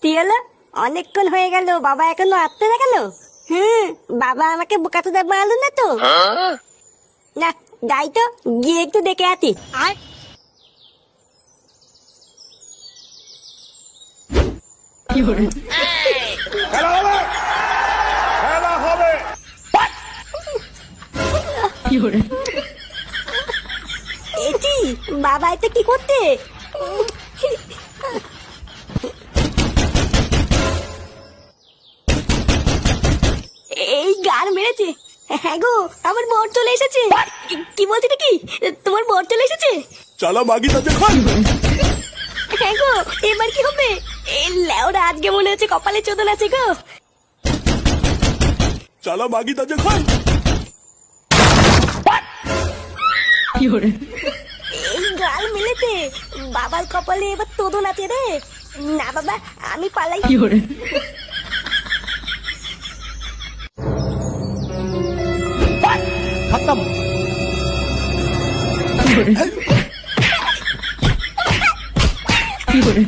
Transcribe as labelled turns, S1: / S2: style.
S1: কি হলো? অনেকক্ষণ হয়ে গেল, বাবা এখনো আসতে না কেন? বাবা আমাকে বোকাচোদা বানালো না তো? না, যাই তো, গিয়ে একটু দেখে আসি।
S2: খেলা হবে, খেলা হবে।
S1: এটি বাবা এটা কি করতে? এই গান মেরেছে। হ্যাঁ গো, আমার বর চলে এসেছে। কি বলছি কি? তোমার বর চলে এসেছে?
S2: চালা মাগি তাতে খান।
S1: হ্যাঁ গো, এবার কি হবে? এই লেওরা আজকে মনে হচ্ছে কপালে চোদন আছে গো।
S2: চালা মাগি তাতে খান।
S1: এই গাল মেলেছে, বাবার কপালে এবার তোদন আছে রে। না বাবা, আমি পালাই।
S2: খতম।
S3: কি করে